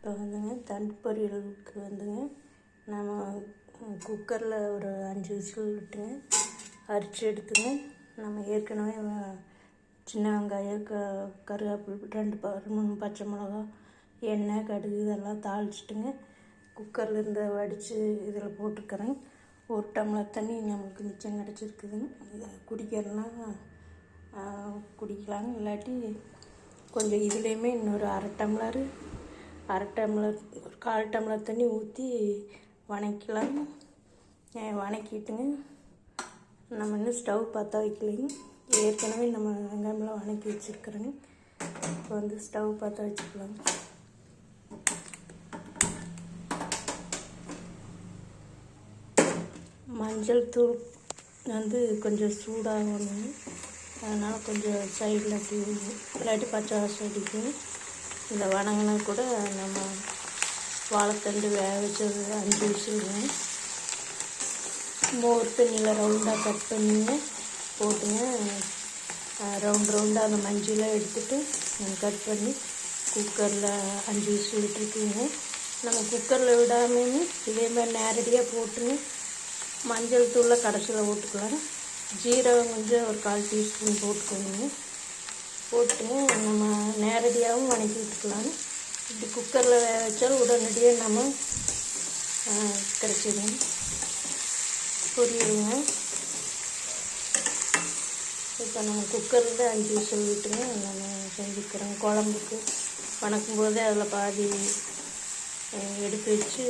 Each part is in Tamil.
இப்போ வந்துங்க தண்டு பொரியலுக்கு வந்துங்க நம்ம குக்கரில் ஒரு 5 விசில் விட்டுங்க அரிச்சு எடுத்துங்க. நம்ம ஏற்கனவே சின்ன வெங்காயம் கருவேப்பிலை 2 பச்சை மிளகா எண்ணெய் கடுகு இதெல்லாம் தாளிச்சிட்டுங்க குக்கரில் இருந்து வடித்து இதில் போட்டுக்கிறேன். 1 டம்ளர் தண்ணி நம்மளுக்கு மிச்சம் கிடச்சிருக்குதுங்க. இதை குடிக்கிறதுனா குடிக்கலாங்க. இல்லாட்டி கொஞ்சம் இதுலேயுமே இன்னொரு அரை டம்ளர் ஒரு 1/4 டம்ளர் தண்ணி ஊற்றி வணக்கலாம். வணக்கிட்டுங்க நம்ம இன்னும் ஸ்டவ் பற்ற வைக்கலைங்க. ஏற்கனவே நம்ம வெங்காயமெல்லாம் வணக்கி வச்சுருக்குறேங்க. இப்போ வந்து ஸ்டவ் பற்ற வச்சுக்கலாங்க. மஞ்சள் தூள் வந்து கொஞ்சம் சூடாகணுங்க. அதனால் கொஞ்சம் சைடில் அப்படி இல்லாட்டி பச்சை வாசம் அடிக்கும். இந்த வணங்கினா கூட நம்ம வாழைத்தண்டு வேக வச்சது 5 விசிலுங்க. மோர் தண்ணியில் ரவுண்டாக கட் பண்ணிங்க போட்டுங்க. ரவுண்டாக அந்த மஞ்சளெலாம் எடுத்துகிட்டு கட் பண்ணி குக்கரில் 5 விசில் விட்டுருக்குங்க. நம்ம குக்கரில் விடாமல் இதே மாதிரி நேரடியாக போட்டுங்க. மஞ்சள் தூளை கடைசியில் போட்டுக்கலாம். ஜீரகம் கொஞ்சம் ஒரு 1/4 டீஸ்பூன் போட்டுக்கோங்க. போட்டுங்க நம்ம நேரடியாகவும் வணக்கி விட்டுக்கலாம். இப்படி குக்கரில் வேக வச்சாலும் உடனடியாக நம்ம கிடச்சிடும் பொரியுங்க. இப்போ நம்ம குக்கரில் 5 விசில் விட்டுங்க நம்ம செஞ்சுக்கிறோம். குழம்புக்கு வணக்கும் போதே அதில் பாதி எடுத்து வச்சு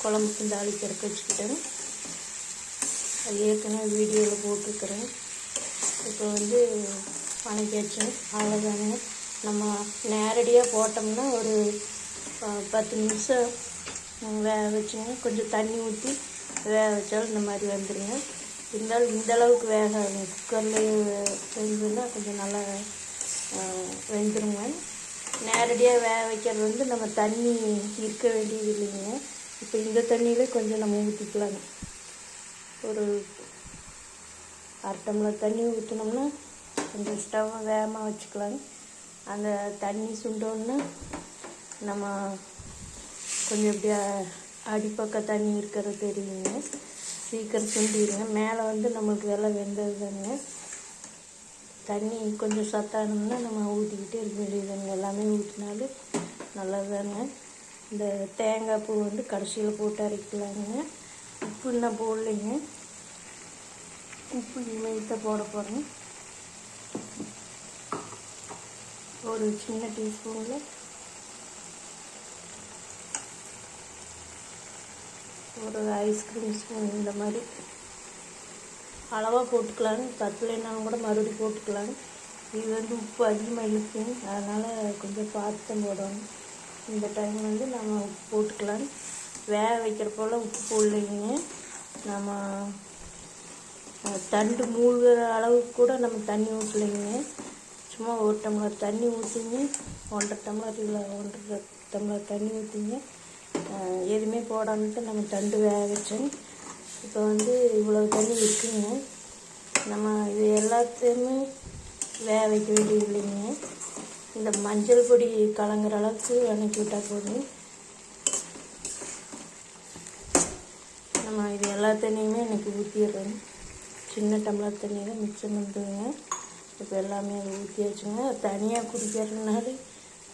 குழம்புக்கு தாளிக்கிறதுக்கு வச்சுக்கிட்டேன். அது ஏற்கனவே வீடியோவில் போட்டிருக்கிறேன். இப்போ வந்து வணக்கியாச்சுங்க. அவ்வளோதாங்க. நம்ம நேரடியாக போட்டோம்னா ஒரு 10 நிமிஷம் வேக வச்சுங்க. கொஞ்சம் தண்ணி ஊற்றி வேக வச்சாலும் இந்த மாதிரி வந்துடுங்க. இருந்தாலும் இந்தளவுக்கு வேகாது. குக்கர்லேயே வெந்ததுன்னா கொஞ்சம் நல்லா வெந்துடுங்க. நேரடியாக வேக வைக்கிறது வந்து நம்ம தண்ணி இருக்க வேண்டியது இல்லைங்க. இப்போ இந்த தண்ணியிலே கொஞ்சம் நம்ம ஊற்றிக்கலாங்க. ஒரு 1/2 டம்ளர் தண்ணி ஊற்றினோம்னா கொஞ்சம் ஸ்டவ்வை வேகமாக வச்சுக்கலாங்க. அந்த தண்ணி சுண்டோன்னா நம்ம கொஞ்சம் இப்படி அடிப்பக்கம் தண்ணி இருக்கிறது தெரியுங்க. சீக்கிரம் சுண்டிடுங்க. மேலே வந்து நம்மளுக்கு எல்லாம் வெந்தது தாங்க. தண்ணி கொஞ்சம் சத்தானோம்னா நம்ம ஊற்றிக்கிட்டே இருக்க வேண்டியதுங்க. எல்லாமே ஊற்றினாலும் நல்லது தாங்க. இந்த தேங்காய் பூ வந்து கடைசியில் போட்டு அரைக்கலாங்க. உப்பு இன்னும் போடலைங்க. உப்பு இனிமேல் போட போகிறேன். ஒரு சின்ன டீஸ்பூனில் ஒரு ஐஸ்கிரீம் ஸ்பூன் இந்த மாதிரி அளவாக போட்டுக்கலாங்க. பத்தலைனாலும் கூட மறுபடியும் போட்டுக்கலாங்க. இது வந்து உப்பு அதிகமாக இழுக்குங்க. அதனால் கொஞ்சம் பார்த்து தான் போடணும். இந்த டைம் வந்து நம்ம உப்பு போட்டுக்கலாம். வேக வைக்கிறப்போல உப்பு போடலைங்க. நம்ம தண்டு மூழ்கிற அளவுக்கு கூட நம்ம தண்ணி ஊற்றலைங்க. சும்மா 1 டம்ளர் தண்ணி ஊற்றிங்க. 1/2 டம்ளர் இல்லை 1/2 டம்ளர் தண்ணி ஊற்றிங்க. எதுவுமே போடாமட்டு நம்ம தண்டு வேக வச்சோங்க. இப்போ வந்து இவ்வளோ தண்ணி இருக்குங்க. நம்ம இது எல்லாத்தையுமே வேக வைக்க வேண்டியது இல்லைங்க. இந்த மஞ்சள் பொடி கலங்குற அளவுக்கு வணக்கி விட்டால் போதும். நம்ம இது எல்லா தண்ணியுமே எனக்கு ஊற்றிடுறோங்க. சின்ன டம்ளர் தண்ணி தான் மிச்சம் வந்துங்க. இப்போ எல்லாமே அதை ஊற்றியாச்சுங்க. தனியாக குடிக்கிறதுனால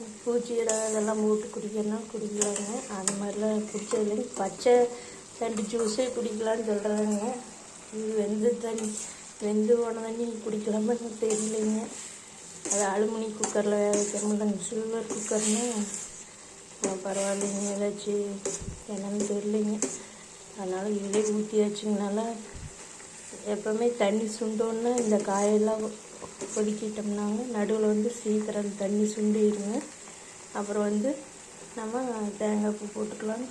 உப்பு சீரகம் இதெல்லாம் போட்டு குடிக்கிறதுனால குடிக்கலாங்க. அது மாதிரிலாம் குடித்தது இல்லைங்க. பச்சை தண்டு ஜூஸே குடிக்கலான்னு சொல்கிறாங்க. இது வெந்து போன தண்ணி குடிக்கலாமான்னு தெரியலைங்க. அது அலுமினி குக்கரில் வேக வைக்கிறோம்ல, சில்வர் குக்கர்னால் பரவாயில்லைங்க. ஏதாச்சும் என்னன்னு தெரியலைங்க. அதனால் இதிலே ஊற்றியாச்சுங்கனால எப்போவுமே தண்ணி சுண்டோன்னா இந்த காயெல்லாம் கொதிக்கிட்டோம்னாங்க நடுவில் வந்து சீக்கிரம் தண்ணி சுண்டிடுங்க. அப்புறம் வந்து நம்ம தேங்காய் பூ போட்டுக்கலாம்.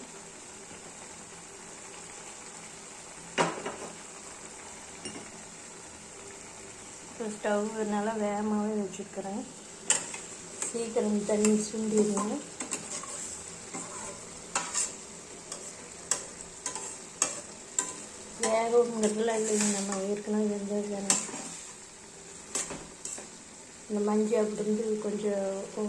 இப்போ ஸ்டவ் நல்லா வேகமாகவே வச்சுருக்கிறேன். சீக்கிரம் தண்ணி சுண்டிடுங்க. வேகங்கிறதுலாம் இல்லைங்க. நம்ம ஏற்கனவே வெந்தது தானே. இந்த மஞ்சள் அப்படி இருந்து கொஞ்சம்